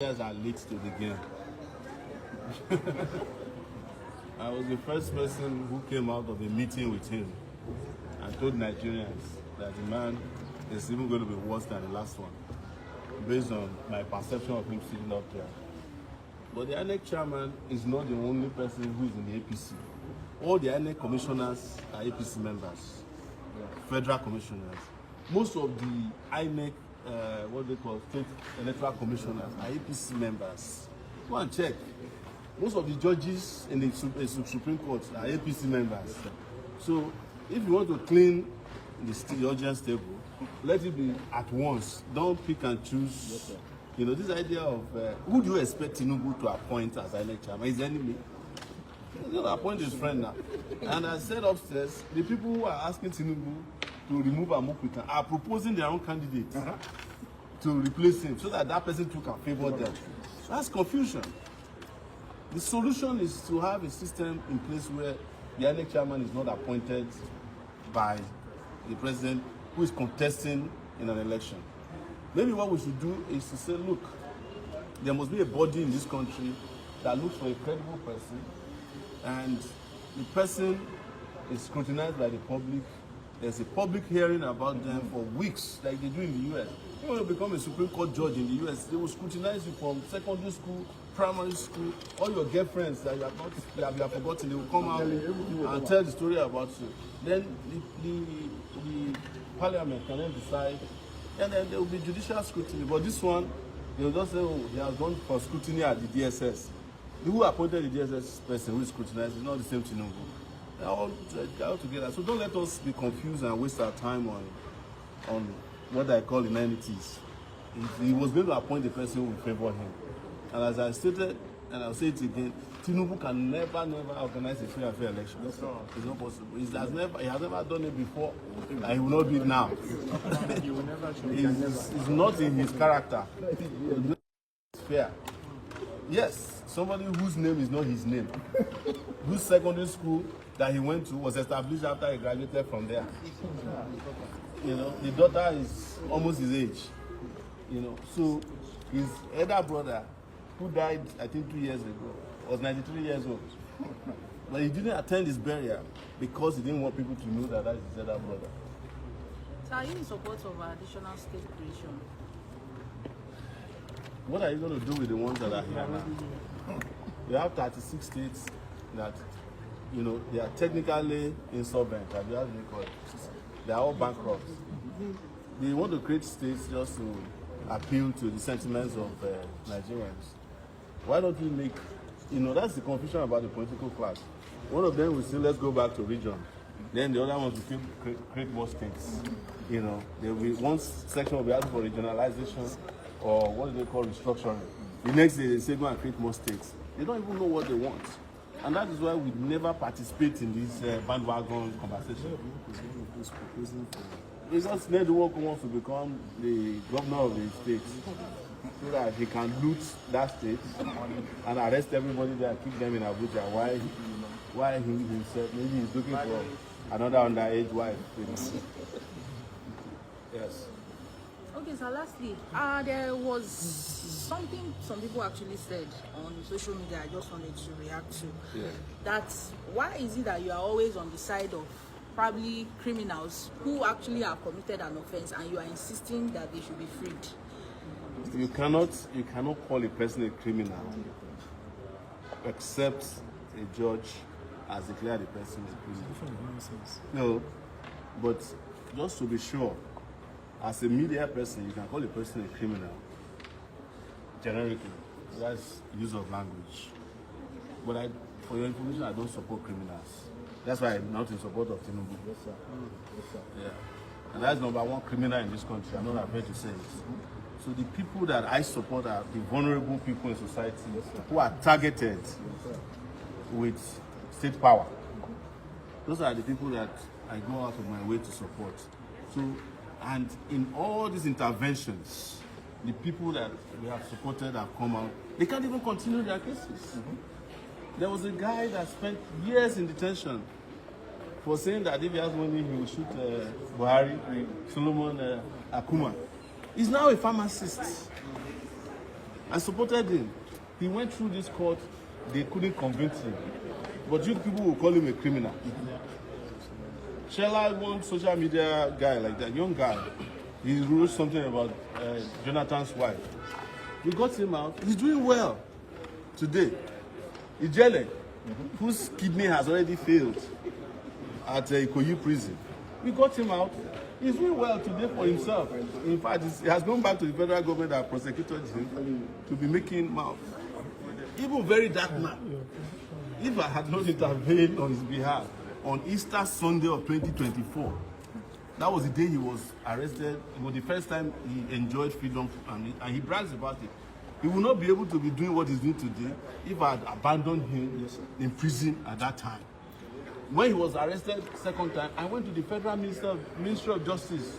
Nigerians are late to the game. I was the first person who came out of a meeting with him and told Nigerians that the man is even going to be worse than the last one, based on my perception of him sitting up there. But the INEC chairman is not the only person who is in the APC. All the INEC commissioners are APC members, federal commissioners. Most of the INEC what they call state electoral commissioners are APC members. Go and check. Most of the judges in the Supreme Court are APC members. So if you want to clean the audience table, let it be at once. Don't pick and choose. Yes, you know, this idea of who do you expect Tinubu to appoint as INEC chairman? His enemy. He's going to appoint his friend now. And I said upstairs, the people who are asking Tinubu to remove Amokwitan are proposing their own candidate to replace him so that that person too can favor them. That's confusion. The solution is to have a system in place where the INEC chairman is not appointed by the president who is contesting in an election. Maybe what we should do is to say, look, there must be a body in this country that looks for a credible person, and the person is scrutinized by the public. There's a public hearing about them for weeks, like they do in the US. You want to become a Supreme Court judge in the US, they will scrutinize you from secondary school, primary school, all your girlfriends that you have forgotten, they will come out and tell the story about you. Then the parliament can then decide, and then there will be judicial scrutiny. But this one, they will just say, oh, he has gone for scrutiny at the DSS. The who appointed the DSS person who is scrutinized is not the same Tinubu. They're all together. So don't let us be confused and waste our time on what I call inanities. He was going to appoint the person who will favor him. And as I stated, and I'll say it again, Tinubu can never organize a free and fair election. It's not possible. He has never done it before, and he will not do it now. It's not in his character. It's fair. Yes, somebody whose name is not his name, whose secondary school that he went to was established after he graduated from there. You know, the daughter is almost his age. You know, so his elder brother, who died, I think 2 years ago, was 93 years old. But he didn't attend his burial because he didn't want people to know that that's his elder brother. So are you in support of additional state creation? What are you going to do with the ones that are here now? You have 36 states that, you know, they are technically insolvent. They are all bankrupt. They want to create states just to appeal to the sentiments of Nigerians. Why don't we make, you know, that's the confusion about the political class. One of them will say, let's go back to region. Then the other ones will create more states. You know, there will be one section will be asking for regionalization, or what do they call restructuring. The next day they say go and create more states. They don't even know what they want. And that is why we never participate in this bandwagon conversation. Because Network wants to become the governor of the state so that he can loot that state and arrest everybody there and keep them in Abuja. Why he himself, maybe he's looking for another underage wife. You know? Yes. Okay, so lastly, there was something some people actually said on social media I just wanted to react to. Yeah. That why is it that you are always on the side of probably criminals who actually have committed an offense and you are insisting that they should be freed? You cannot call a person a criminal except a judge has declared the person a criminal. No, but just to be sure, as a media person, you can call a person a criminal generically. That's use of language. But for your information, I don't support criminals. That's why I'm not in support of Tinubu. Yes, sir. Yes, sir. Yeah. And that's number one criminal in this country. I'm not afraid to say it. So the people that I support are the vulnerable people in society who are targeted with state power. Those are the people that I go out of my way to support. So, and in all these interventions, the people that we have supported have come out. They can't even continue their cases. There was a guy that spent years in detention for saying that if he has money, he will shoot Buhari, Solomon Akuma. He's now a pharmacist. I supported him. He went through this court, they couldn't convince him. But you people will call him a criminal. Shall I want social media guy like that, young guy? He wrote something about Jonathan's wife. We got him out. He's doing well today. Ijele, whose kidney has already failed at Ikoyi prison. We got him out. He's doing well today for himself. In fact, he has gone back to the federal government that prosecuted him to be making mouth. Even very dark man. If I had not intervened on his behalf on Easter Sunday of 2024, that was the day he was arrested. It was the first time he enjoyed freedom, and he brags about it. He will not be able to be doing what he's doing today if I had abandoned him in prison at that time. When he was arrested second time, I went to the Federal Ministry of Justice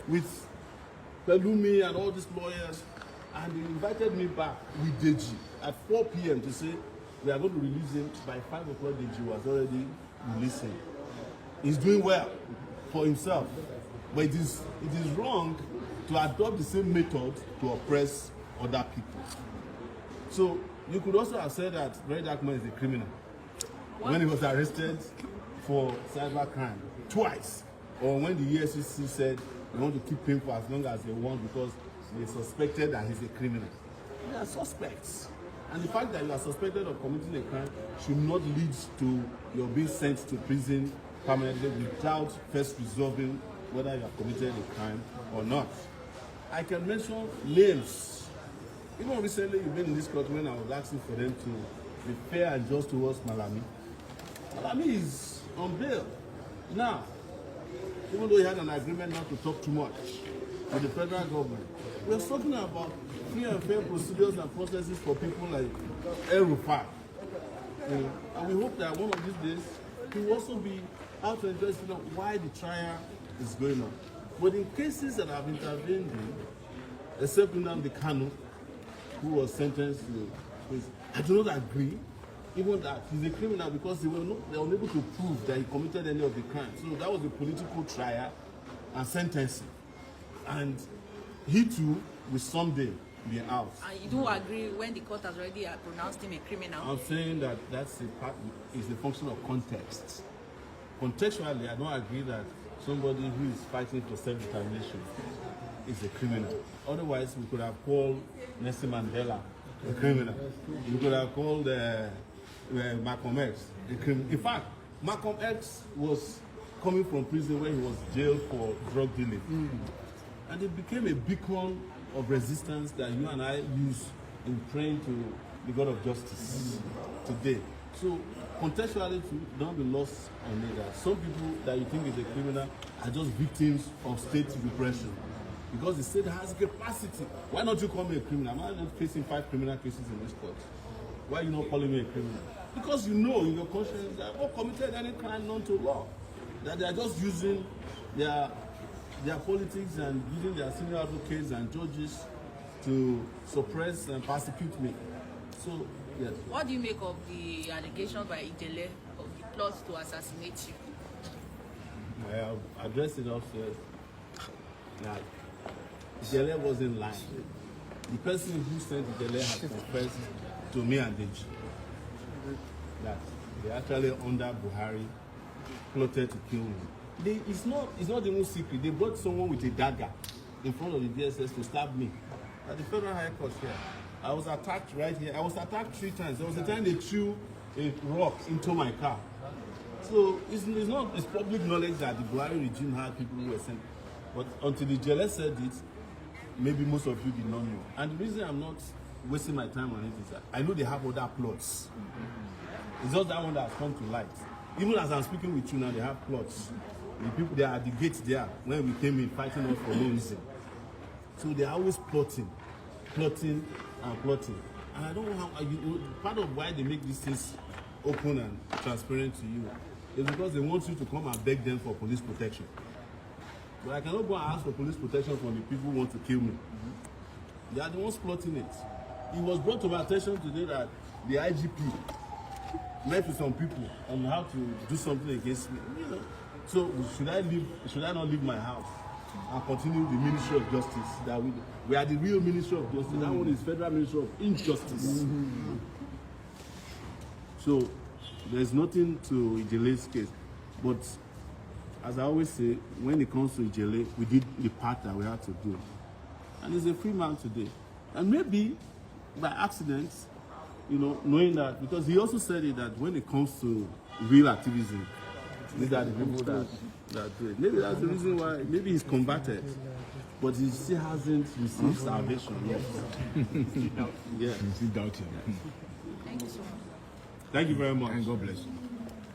with Pelumi and all these lawyers, and they invited me back with Deji at 4 p.m. to say we are going to release him. By 5 o'clock, Deji was already releasing. He's doing well for himself, but it is wrong to adopt the same method to oppress other people. So you could also have said that Very Dark Man is a criminal when he was arrested for cybercrime twice, or when the EFCC said they want to keep him for as long as they want because they suspected that he's a criminal. They are suspects, and the fact that you are suspected of committing a crime should not lead to your being sent to prison permanently without first resolving whether you have committed a crime or not. I can mention names. Even recently, you've been in this court when I was asking for them to be fair and just towards Malami. Malami is on bail now, even though he had an agreement not to talk too much with the federal government. We're talking about free and fair procedures and processes for people like El Rufai. And we hope that one of these days he will also be out to address why the trial is going on. But in cases that have intervened in, except Nnamdi Kanu, who was sentenced to prison, I do not agree even that he's a criminal because they were unable to prove that he committed any of the crimes. So that was a political trial and sentencing. And he too will someday be out. And you don't agree when the court has already pronounced him a criminal? I'm saying that that's is a function of context. Contextually, I don't agree that somebody who is fighting for self-determination is a criminal. Otherwise, we could have called Nelson Mandela a criminal. We could have called Malcolm X a criminal. In fact, Malcolm X was coming from prison where he was jailed for drug dealing. And it became a beacon of resistance that you and I use in praying to the God of justice today. So contextually, don't be lost on it that some people that you think is a criminal are just victims of state repression. Because the state has capacity. Why not you call me a criminal? Am I not facing 5 criminal cases in this court? Why are you not calling me a criminal? Because you know in your conscience that I've committed any crime known to law. That they are just using their politics and using their senior advocates and judges to suppress and persecute me. So, yes. What do you make of the allegations by Ijele of the plot to assassinate you? I have addressed it upstairs. That Ijele wasn't lying. The person who sent Ijele has confessed to me and Deji that they actually under Buhari plotted to kill me. It's not even secret. They brought someone with a dagger in front of the DSS to stab me at the Federal High Court here. I was attacked right here. I was attacked 3 times. There was a time they threw a rock into my car. So it's public knowledge that the Buhari regime had people who were sent. But until the JLS said it, maybe most of you did not know. And the reason I'm not wasting my time on it is that I know they have other plots. It's just that one that has come to light. Even as I'm speaking with you now, they have plots. The people, they are at the gates there when we came in fighting us for no reason. So they are always plotting. And I don't know how, part of why they make these things open and transparent to you is because they want you to come and beg them for police protection. But I cannot go and ask for police protection from the people who want to kill me. They are the ones plotting it. It was brought to my attention today that the IGP met with some people on how to do something against me. So should I not leave my house and continue the Ministry of Justice. That we are the real Ministry of Justice. That one is Federal Ministry of Injustice. So there's nothing to Ijele's case. But as I always say, when it comes to Ijele, we did the part that we had to do. And he's a free man today. And maybe by accident, you know, knowing that, because he also said it, that when it comes to real activism, these are the people that do it. Maybe that's the reason why, maybe he's converted, but he still hasn't received salvation yet. Yeah. He's still doubting. Thank you so much. Thank you very much. And God bless you.